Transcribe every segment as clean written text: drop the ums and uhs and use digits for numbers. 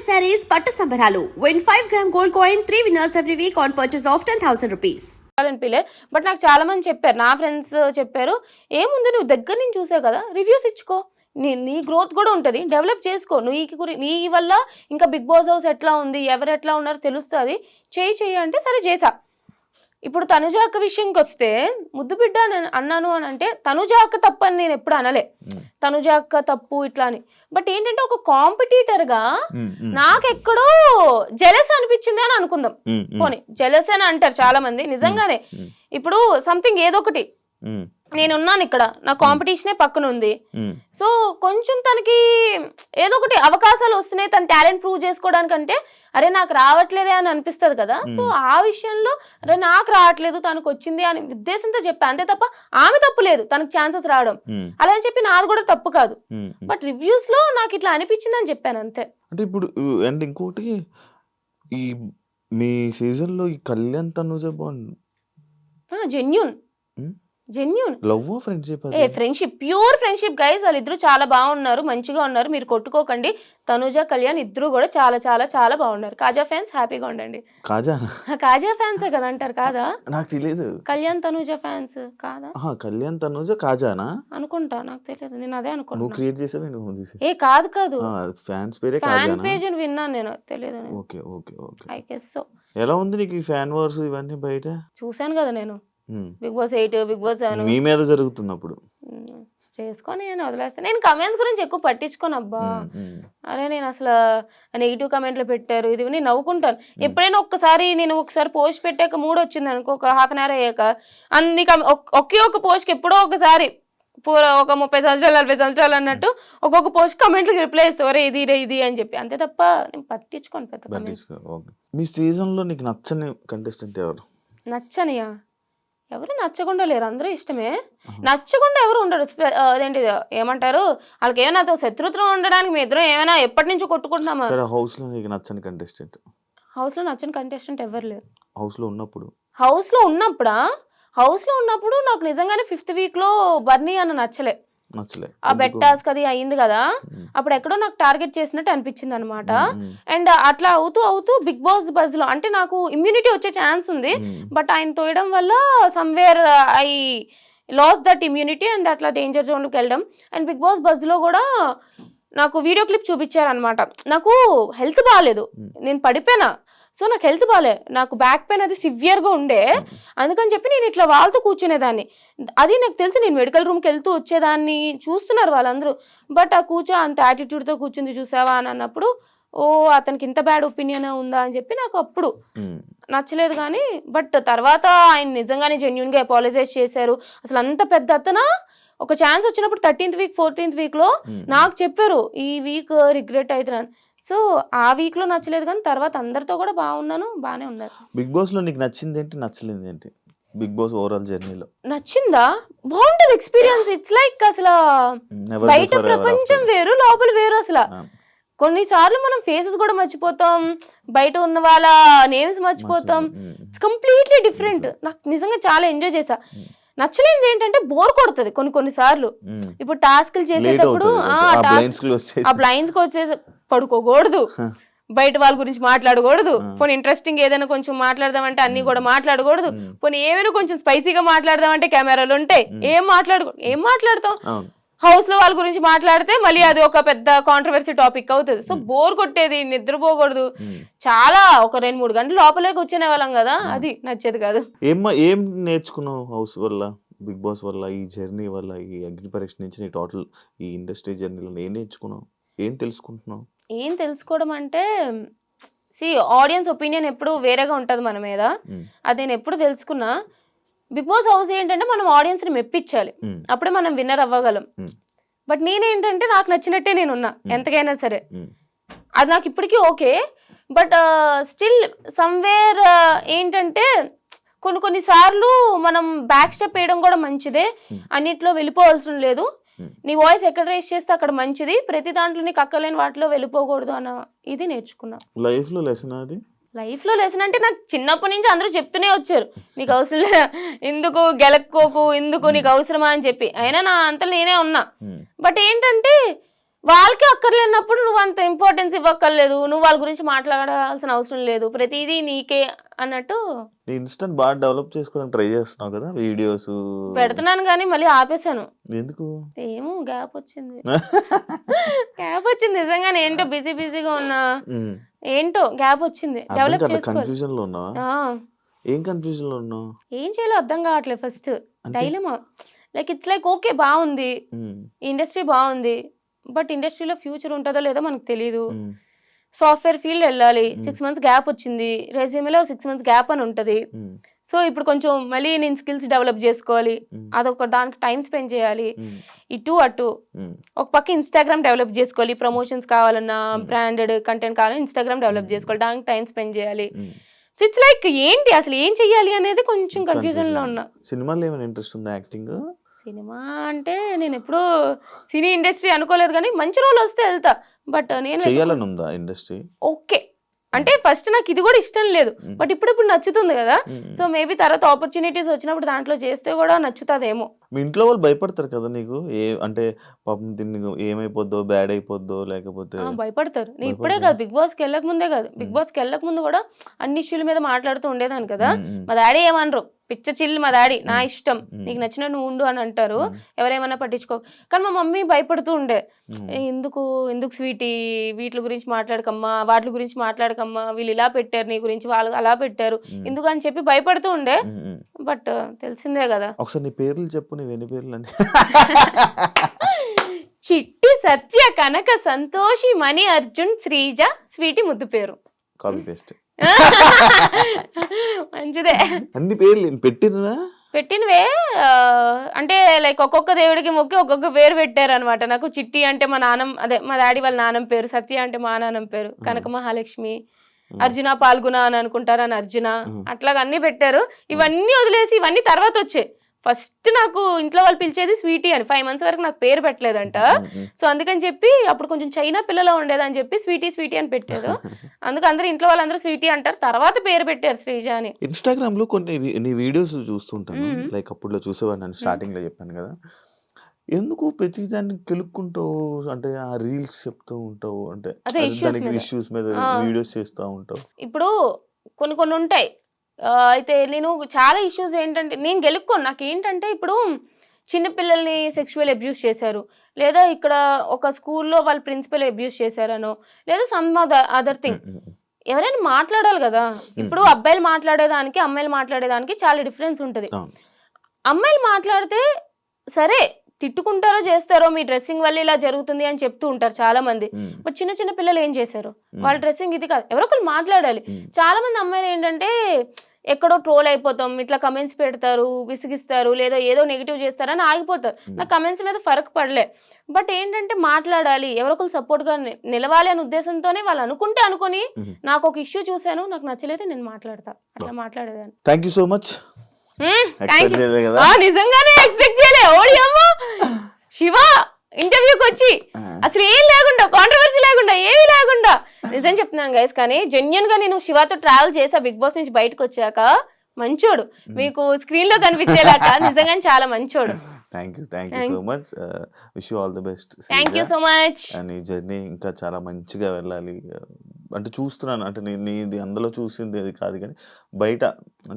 sarees పట్టు సంబరాలు. Win 5 gram gold coin, 3 winners every week on purchase of 10,000 rupees. అనిపిలే. But నాకు చాలా మంది చెప్పారు, నా ఫ్రెండ్స్ చెప్పారు, ఏముంది నువ్వు దగ్గర నుంచి చూసావు కదా, రివ్యూస్ ఇచ్చుకో, నీ గ్రోత్ కూడా ఉంటుంది, డెవలప్ చేసుకో, నీ వల్ల ఇంకా బిగ్ బాస్ హౌస్ ఎట్లా ఉంది, ఎవరు ఎట్లా ఉన్నారో తెలుస్తుంది, చెయ్యి అంటే సరే చేసా. ఇప్పుడు తనుజ అక్క విషయంకి వస్తే ముద్దు బిడ్డ అన్నాను అని అంటే తనుజ అక్క తప్పు అని నేను ఎప్పుడు అనలే, తనుజ అక్క తప్పు ఇట్లా అని. బట్ ఏంటంటే ఒక కాంపిటీటర్ గా నాకెక్కడో జెలస్ అనిపించింది అని అనుకుందాం. పోనీ జెలస్ అని అంటారు చాలా మంది, నిజంగానే ఇప్పుడు సంథింగ్ ఏదో ఒకటి నేనున్నాను ఇక్కడ, నా కాంపిటీషనే పక్కన ఉంది, సో కొంచెం తనకి ఏదో ఒకటి అవకాశాలు వస్తున్నాయి, తన టాలెంట్ ప్రూవ్ చేసుకోవడానికంటే అరే నాకు రావట్లేదే అని అనిపిస్తుంది కదా. సో ఆ విషయంలో అరే నాకు రావట్లేదు తనకు వచ్చింది అని ఉద్దేశంతో చెప్పాను, అంతే తప్ప ఆమె తప్పు లేదు తనకు ఛాన్సెస్ రావడం, అలా అని చెప్పి నాది కూడా తప్పు కాదు. బట్ రివ్యూస్ లో నాకు ఇట్లా అనిపించింది అని చెప్పాను అంతే. అంటే ఇప్పుడు అండ్ ఇంకోటి, ఈ మీ సీజన్ లో ఈ Kalyan Tanuja bond genuine love friendship, friendship, pure friendship guys. వాళ్ళిద్దరు చాలా బాగున్నారు, మంచిగా ఉన్నారు, మీరు కొట్టుకోకండి. తనుజ కళ్యాణ్ ఇద్దరు కూడా చాలా చాలా చాలా బాగున్నారు. కాజా ఫ్యాన్స్ హ్యాపీగా ఉండండి. కాజా ఫ్యాన్సే కదా అంటారు కాదా? నాకు తెలియదు. కళ్యాణ్ తనుజ ఫ్యాన్స్ కాదా? కళ్యాణ్ తనుజ కాజానా అనుకుంటా, నాకు తెలియదు, నేను అదే అనుకుంటా. నువ్వు క్రియేట్ చేసావే? కాదు ఫ్యాన్స్ పేరే ఫ్యాన్ పేజ్ అని విన్నాను నేను, తెలియదు. Okay okay okay. I guess so. ఎలా ఉంది నీకు ఈ ఫ్యాన్ వార్స్ ఇవన్నీ బయట? చూసాను కదా నేను, బిగ్ బాస్ 8, బిగ్ బాస్ 7 మీ మీద జరుగుతున్నప్పుడు చేసుకొని నేను వదిలేస్తాను. నేను కమెంట్స్ గురించి ఎక్కువ పట్టించుకోను అబ్బా. అరే నేను అసలు నెగిటివ్ కమెంట్లు పెట్టారు ఇది నేను నవ్వుకుంటాను. ఎప్పుడైనా నేను ఒకసారి పోస్ట్ పెట్టాక మూడు వచ్చింది అనుకో, ఒక హాఫ్ అన్ అవర్ అయ్యాక అన్ని ఒకే ఒక పోస్ట్కి ఎప్పుడో ఒకసారి ఒక 30 సంవత్సరాలు 40 సంవత్సరాలు అన్నట్టు ఒక్కొక్క పోస్ట్ కమెంట్లకి రిప్లై ఇస్తావరే ఇది అని చెప్పి, అంతే తప్ప నేను పట్టించుకోను పెద్ద. మీ సీజన్ లో నీకు నచ్చని కంటెస్టెంట్ ఎవరు? నచ్చనియా? ఎవరు నచ్చకుండా లేరు, అందరూ ఇష్టమే. నచ్చకుండా ఎవరు ఉండరు. అదేంటి ఏమంటారు, వాళ్ళకి ఏమైనా నాతో శత్రుత్వం ఉండడానికి మీ ఇద్దరం ఏమైనా ఎప్పటి నుంచో కొట్టుకుంటున్నామా? హౌస్ లో నీకు నచ్చని కంటెస్టెంట్? హౌస్ లో నచ్చని కంటెస్టెంట్ ఎవరు లేరు. హౌస్ లో ఉన్నప్పుడు నాకు నిజంగానే 5th వీక్ లో బర్నీ అన్న నచ్చలే. ఆ బెట్ టాస్క్ అది అయింది కదా, అప్పుడు ఎక్కడో నాకు టార్గెట్ చేసినట్టు అనిపించింది అనమాట. అండ్ అట్లా అవుతూ బిగ్ బాస్ బజ్ లో అంటే నాకు ఇమ్యూనిటీ వచ్చే ఛాన్స్ ఉంది, బట్ ఆయన తోయడం వల్ల somewhere I lost that immunity and అట్లా డేంజర్ జోన్ లోకి వెళ్ళడం. అండ్ బిగ్ బాస్ బజ్ లో కూడా నాకు వీడియో క్లిప్ చూపించారనమాట. నాకు హెల్త్ బాగాలేదు, నేను పడిపోయినా, సో నాకు హెల్త్ బాగాలే, నాకు బ్యాక్ పెయిన్ అది సివియర్గా ఉండే, అందుకని చెప్పి నేను ఇట్లా వాళ్ళతో కూర్చునేదాన్ని. అది నాకు తెలిసి నేను మెడికల్ రూమ్కి వెళ్తూ వచ్చేదాన్ని, చూస్తున్నారు వాళ్ళందరూ. బట్ ఆ అంత యాటిట్యూడ్తో కూర్చుంది చూసావా అని అన్నప్పుడు అతనికి ఇంత బ్యాడ్ ఒపీనియన్ ఉందా అని చెప్పి నాకు అప్పుడు నచ్చలేదు. కానీ బట్ తర్వాత ఆయన నిజంగానే జెన్యూన్గా అపాలజైజ్ చేశారు. అసలు అంత పెద్ద అతను ఒక ఛాన్స్ వచ్చినప్పుడు 13th వీక్ 14th వీక్లో నాకు చెప్పారు ఈ వీక్ రిగ్రెట్ అవుతున్నాను. సో ఆ వీక్ లో నచ్చలేదు, కానీ తర్వాత అందరితో కూడా బాగానే ఉన్నారు. బిగ్ బాస్ లో నీకు నచ్చింది ఏంటి, నచ్చలేదు ఏంటి? బిగ్ బాస్ ఓవరాల్ జర్నీలో నచ్చిందా? బాగుంటది ఎక్స్పీరియన్స్. ఇట్స్ లైక్ అసలు బయట ప్రపంచం వేరు, లోపల వేరు. అసలు కొన్నిసార్లు మనం ఫేసెస్ కూడా మర్చిపోతాం, బయట ఉన్న వాళ్ళ నేమ్స్ మర్చిపోతాం. It's completely different. నాకు నిజంగా చాలా ఎంజాయ్ చేశా. నచ్చలేదు ఏంటంటే బోర్ కొడుతుంది కొన్నిసార్లు. ఇప్పుడు టాస్క్లు చేసేటప్పుడు ఆ బ్లైండ్స్ కి వచ్చేసి పడుకోకూడదు, బయట వాళ్ళ గురించి మాట్లాడకూడదు, పోనీ ఇంట్రెస్టింగ్ ఏదైనా కొంచెం మాట్లాడదామంటే అన్ని కూడా మాట్లాడకూడదు, పోనీ ఏమైనా కొంచెం స్పైసీగా మాట్లాడదామంటే కెమెరాలు ఉంటాయి, ఏం మాట్లాడతాం. హౌస్ లో వాళ్ళ గురించి మాట్లాడితే మళ్ళీ అది ఒక పెద్ద కాంట్రవర్సీ టాపిక్ అవుతుంది. సో బోర్ కొట్టేది, నిద్రపోకూడదు, చాలా ఒక 2-3 గంటలు లోపలే కూర్చునే వాళ్ళం కదా, అది నచ్చేది కాదు. ఏం నేర్చుకున్నావు హౌస్ వల్ల, బిగ్ బాస్ వల్ల, ఈ జర్నీ వల్ల, ఈ అగ్ని పరీక్ష నుంచి నీ టోటల్ ఈ ఇండస్ట్రీ జర్నీలో ఏం నేర్చుకున్నావు, ఏం తెలుసుకుంటున్నావు? ఏం తెలుసుకోవడం అంటే ఆడియన్స్ ఒపీనియన్ ఎప్పుడు వేరేగా ఉంటది మన మీద, అది నేను ఎప్పుడు తెలుసుకున్నా. బిగ్ బాస్ హౌస్ ఏంటంటే మనం ఆడియన్స్ ని మెప్పించాలి, అప్పుడే మనం విన్నర్ అవ్వగలం. బట్ నేనేంటంటే నాకు నచ్చినట్టే నేనున్నా ఎంతకైనా సరే, అది నాకు ఇప్పటికీ ఓకే. బట్ స్టిల్ సమ్వేర్ ఏంటంటే కొన్నిసార్లు మనం బ్యాక్ స్టెప్ వేయడం కూడా మంచిదే, అన్నిట్లో వెళ్ళిపోవాల్సిన లేదు. నీ వాయిస్ ఎక్కడ రేస్ చేస్తే అక్కడ మంచిది, ప్రతి దాంట్లో నీకు అక్కలేని వాటిలో వెళ్ళిపోకూడదు అన్న ఇది నేర్చుకున్నా. లైఫ్ లో లెసన్ అంటే నాకు చిన్నప్పటి నుంచి అందరూ చెప్తూనే వచ్చారు, నీకు అవసరం లేదు, ఎందుకు గెలక్కోకు, ఎందుకు నీకు అవసరమా అని చెప్పి. అయినా నా అంతలో నేనే ఉన్నా. బట్ ఏంటంటే వాళ్ళకి అక్కర్లేనప్పుడు నువ్వు అంత ఇంపార్టెన్స్ ఇవ్వక్కర్లేదు, నువ్వు వాళ్ళ గురించి మాట్లాడాల్సిన అవసరం లేదు, ప్రతిదీ నీకే అన్నట్టు. నీ ఇన్స్టాని బాగా డెవలప్ చేసుకోవడానికి ట్రై చేస్తున్నావు కదా, వీడియోస్ పెడుతున్నాను కానీ మళ్ళీ ఆపేశాను. ఎందుకు? ఏమో గ్యాప్ వచ్చింది. గ్యాప్ వచ్చింది నిజంగానే, ఏంటో బిజీగా ఉన్నా, ఏంటో గ్యాప్ వచ్చింది. డెవలప్ చేసుకోవాలి. కన్ఫ్యూజన్ లో ఉన్నావా? ఏం కన్ఫ్యూజన్ లో ఉన్నావు? ఏం చేయాలో అర్థం కావట్లేదు. First dilemma, like it's like okay బాగుంది, ఇండస్ట్రీ బాగుంది, బట్ ఇండస్ట్రీలో ఫ్యూచర్ ఉంటుందో లేదో మనకు తెలియదు. సాఫ్ట్వేర్ ఫీల్డ్ వెళ్ళాలి, 6 months గ్యాప్ వచ్చింది, రెజ్యూమేలో 6 months గ్యాప్ అని ఉంటుంది. సో ఇప్పుడు కొంచెం మళ్ళీ నేను స్కిల్స్ డెవలప్ చేసుకోవాలి, అదొక దానికి టైం స్పెండ్ చేయాలి. ఇటు అటు ఒక పక్క ఇన్స్టాగ్రామ్ డెవలప్ చేసుకోవాలి, ప్రమోషన్స్ కావాలన్నా, బ్రాండెడ్ కంటెంట్ కావాలన్నా ఇన్స్టాగ్రామ్ డెవలప్ చేసుకోవాలి, దానికి టైం స్పెండ్ చేయాలి. సో ఇట్స్ లైక్ ఏంటి అసలు ఏం చెయ్యాలి అనేది కొంచెం కన్ఫ్యూజన్ లో ఉన్నా. సినిమాలో ఏమైనా ఇంట్రెస్ట్ ఉందా? యాక్టింగ్? సినిమా అంటే నేను ఎప్పుడు సినీ ఇండస్ట్రీ అనుకోలేదు, కానీ మంచి రోల్ వస్తే వెళ్తా. బట్ నేను చేయాలని ఉందా ఇండస్ట్రీ? ఓకే అంటే ఫస్ట్ నాకు ఇది కూడా ఇష్టం లేదు, బట్ ఇప్పుడు నచ్చుతుంది కదా. సో మేబీ తర్వాత ఆపర్చునిటీస్ వచ్చినప్పుడు దాంట్లో చేస్తే కూడా నచ్చుతుందేమో. మీ ఇంట్లో వాళ్ళు భయపడతారు కదా నీకు, అంటే పాపం దీన్ని ఏమైపోద్దో, బ్యాడ్ అయిపోద్దో లేకపోతే? భయపడతారు. నేను ఇప్పుడే కాదు, బిగ్ బాస్కి వెళ్ళక ముందే కాదు, బిగ్ బాస్కి వెళ్ళక ముందు కూడా అన్ని ఇష్యూల మీద మాట్లాడుతూ ఉండేదాన్ని కదా. మా డాడీ ఏమనరు, పిచ్చ చిల్లు మా డాడీ, నా ఇష్టం, నీకు నచ్చిన నువ్వు ఉండు అని అంటారు, ఎవరేమన్నా పట్టించుకో. కానీ మా మమ్మీ భయపడుతూ ఉండే, ఎందుకు స్వీటీ వీటి గురించి మాట్లాడకమ్మా, వాటి గురించి మాట్లాడకమ్మా, వీళ్ళు ఇలా పెట్టారు నీ గురించి, వాళ్ళు అలా పెట్టారు, ఎందుకు అని చెప్పి భయపడుతూ ఉండే. బట్ తెలిసిందే కదా. ఒకసారి నీ పేర్లు చెప్పు, నీవు ఎన్ని పేర్లు అని? చిట్టి, సత్య, కనక, సంతోషి, మణి, అర్జున్, శ్రీజ, స్వీటీ ముద్దు పేరు. Copy paste. మంచిదే. అన్ని పేర్లు పెట్టినవే, అంటే లైక్ ఒక్కొక్క దేవుడికి మొక్కి ఒక్కొక్క పేరు పెట్టారు అనమాట. నాకు చిట్టి అంటే మా మా డాడీ వాళ్ళ నాన్నమ్మ పేరు, సత్య అంటే మా నాన్నమ్మ పేరు, కనక మహాలక్ష్మి, అర్జున పాల్గొన అని అనుకుంటారు అని అర్జున, అట్లాగా అన్ని పెట్టారు. ఇవన్నీ వదిలేసి ఇవన్నీ తర్వాత వచ్చాయి. ఫస్ట్ నాకు ఇంట్లో వాళ్ళు పిలిచేది స్వీటీ అని. 5 months వరకు నాకు పేరు పెట్టలేదంట. సో అందుకని చెప్పి అప్పుడు కొంచెం చైనా పిల్లలో ఉండేదని చెప్పి స్వీటీ అని పెట్టారు. అందుకు అందరూ ఇంట్లో వాళ్ళందరూ స్వీటీ అంటారు, తర్వాత పేరు పెట్టారు శ్రీజ అని. ఇన్స్టాగ్రామ్ లో కొన్ని నీ వీడియోస్ చూస్తుంటాను, లైక్ అప్పుడు చూసేవాడిని, నేను స్టార్టింగ్ లో చెప్పాను కదా. ఎందుకు ప్రతి దాన్ని కెలుక్కుంటావు, అంటే ఆ రీల్స్ చెప్తూ ఉంటావు, అంటే ఇష్యూస్ మీద వీడియోస్ చేస్తూ ఉంటావు. ఇప్పుడు కొన్ని ఉంటాయి. అయితే నేను చాలా ఇష్యూస్ ఏంటంటే నేను గెలుక్కోను. నాకు ఏంటంటే ఇప్పుడు చిన్నపిల్లల్ని సెక్షువల్ అబ్యూస్ చేశారు, లేదా ఇక్కడ ఒక స్కూల్లో వాళ్ళ ప్రిన్సిపల్ అబ్యూస్ చేశారనో, లేదా సమ్ అదర్ థింగ్, ఎవరైనా మాట్లాడాలి కదా. ఇప్పుడు అబ్బాయిలు మాట్లాడేదానికి అమ్మాయిలు మాట్లాడేదానికి చాలా డిఫరెన్స్ ఉంటుంది. అమ్మాయిలు మాట్లాడితే సరే తిట్టుకుంటారో చేస్తారో, మీ డ్రెస్సింగ్ వల్ల ఇలా జరుగుతుంది అని చెప్తూ ఉంటారు చాలా మంది. బట్ చిన్న పిల్లలు ఏం చేశారు, వాళ్ళ డ్రెస్సింగ్ ఇది కాదు, ఎవరో ఒకరు మాట్లాడాలి. చాలా మంది అమ్మాయిలు ఏంటంటే ఎక్కడో ట్రోల్ అయిపోతాం, ఇట్లా కమెంట్స్ పెడతారు, విసిగిస్తారు, లేదా ఏదో నెగిటివ్ చేస్తారని ఆగిపోతారు. నాకు కమెంట్స్ మీద ఫరక్ పడలే. బట్ ఏంటంటే మాట్లాడాలి, ఎవరొకరు సపోర్ట్ గా నిలవాలి అనే ఉద్దేశంతోనే వాళ్ళు అనుకొని నాకు ఒక ఇష్యూ చూసాను, నాకు నచ్చలేదు, నేను మాట్లాడతా, అట్లా మాట్లాడేదాన్ని. Thank you so much. నిజంగానే ఎక్స్పెక్ట్ చేయలే. ఓడి అమ్మ శివ ఇంటర్వ్యూకి వచ్చి అసలు ఏం లేకుండా, కాంట్రవర్సీ లేకుండా, ఏమీ లేకుండా, నిజం చెప్తున్నాను గైస్. కానీ జెన్యున్ గా నేను శివతో ట్రావెల్ చేసా బిగ్ బాస్ నుంచి బయటకు వచ్చాక. మంచోడు, మీకు స్క్రీన్ లో కనిపించేలాక నిజంగానే చాలా మంచోడు. Thank you so much. Wish you all the best. Thank you so much. నీ జర్నీ ఇంకా చాలా మంచిగా వెళ్ళాలి. అంటే చూస్తున్నాను, అంటే నీది అందులో చూసింది అది కాదు, కానీ బయట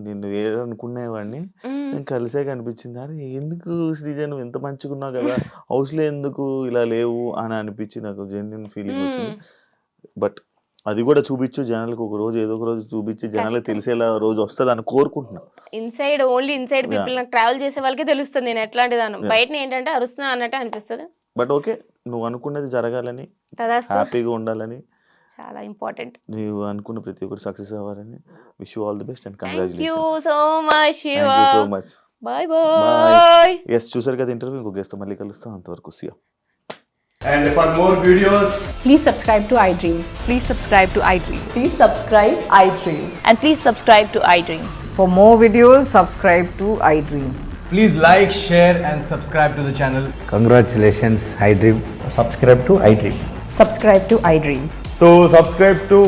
నిన్ను ఏదనుకునేవాడిని నేను కలిసే కనిపించింది. అరే ఎందుకు శ్రీజ నువ్వు ఎంత మంచిగా ఉన్నావు కదా, హౌస్లో ఎందుకు ఇలా లేవు అని అనిపించి నాకు జెన్యున్ ఫీలింగ్ వచ్చింది. బట్ అది కూడా చూపించు జనాలకు, ఒక రోజు ఏదో ఒక రోజు చూపించి జనాలకు తెలిసేలా రోజు వస్తుంది అని కోరుకుంటున్నా. ఓన్లీ ఇన్సైడ్ పీపుల్, నాకు ట్రావెల్ చేసే వాళ్ళకే తెలుస్తుంది నేను ఎట్లాంటి దాన్ని. బయట ఏంటంటే అరుస్తున్నా అన్నట్టు అనిపిస్తుంది. బట్ ఓకే, నువ్వు అనుకున్నది జరగాలని, హ్యాపీగా ఉండాలని, చాలా ఇంపార్టెంట్. నువ్వు అనుకున్న ప్రతి ఒక్కరు సక్సెస్ అవ్వాలని. Wish you all the best and congratulations. Thank you so much. Bye bye. Yes, చూసారు కదా ఇంటర్వ్యూ. ఇంకో గెస్ట్ మళ్ళీ కలుస్తాం, అంతవరకు see you. And for more videos, please subscribe to iDream. Please subscribe to iDream. Please subscribe iDream. And please subscribe to iDream. For more videos, subscribe to iDream. please like, share and subscribe to the channel. Congratulations, iDream. Subscribe to iDream. Subscribe to iDream. So subscribe to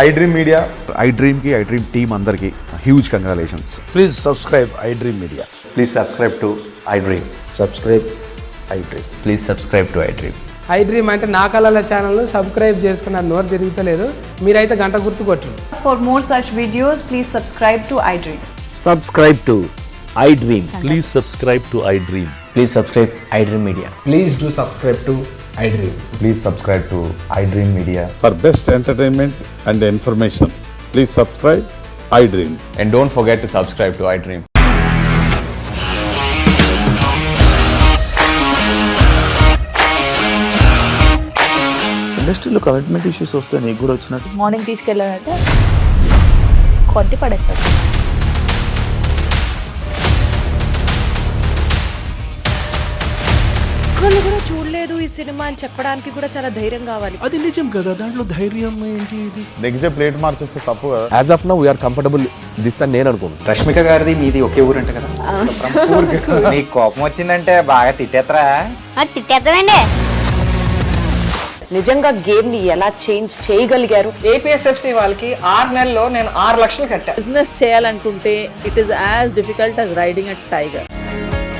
iDream Media. iDream ki iDream team andarki huge congratulations. Please subscribe iDream Media. Please subscribe to iDream. Subscribe iDream. Please subscribe to iDream. I dream అంటే నా కళల channel subscribe చేసుకున్న నోరు తిరుగుతలేదు. మీరైతే గంట గుర్తు కొట్టండి. For more such videos, please subscribe to iDream. Subscribe to iDream. Please subscribe to iDream. Please subscribe iDream Media. Please do subscribe to iDream. Please subscribe to iDream Media. For best entertainment and information, please subscribe iDream. And don't forget to subscribe to iDream. ఇండస్ట్రీలో commitment issues వస్తే నీకు కూడా వచ్చినట్టు? Morning తీసుకెళ్ళాలంటే కొట్టి పడేసాడు. ఒక్కళ్ళు కూడా చూడలేదు ఈ సినిమా అని చెప్పడానికి కూడా చాలా ధైర్యం కావాలి. అది నిజం కదా, దాంట్లో ధైర్యం ఏంటి? ఇది నెక్స్ట్ డే ప్లేట్ మార్చేస్తే తప్పు కదా. As of now, we are comfortable this అని నేను అనుకుంటున్నాను. రష్మిక గారిది మీది ఒకే ఊరు అంట కదా? నీకు కోపం వచ్చిందంటే బాగా తిట్టేత్తరా? తిట్టేద్దామండి. నిజంగా గేమ్ ని ఎలా చేంజ్ చేయగలిగారు? ఏపీఎస్ఎఫ్సి వాళ్ళకి 6 నెలల్లో నేను 6 లక్షలు కట్టా. బిజినెస్ చేయాలనుకుంటే it is as difficult as riding a tiger.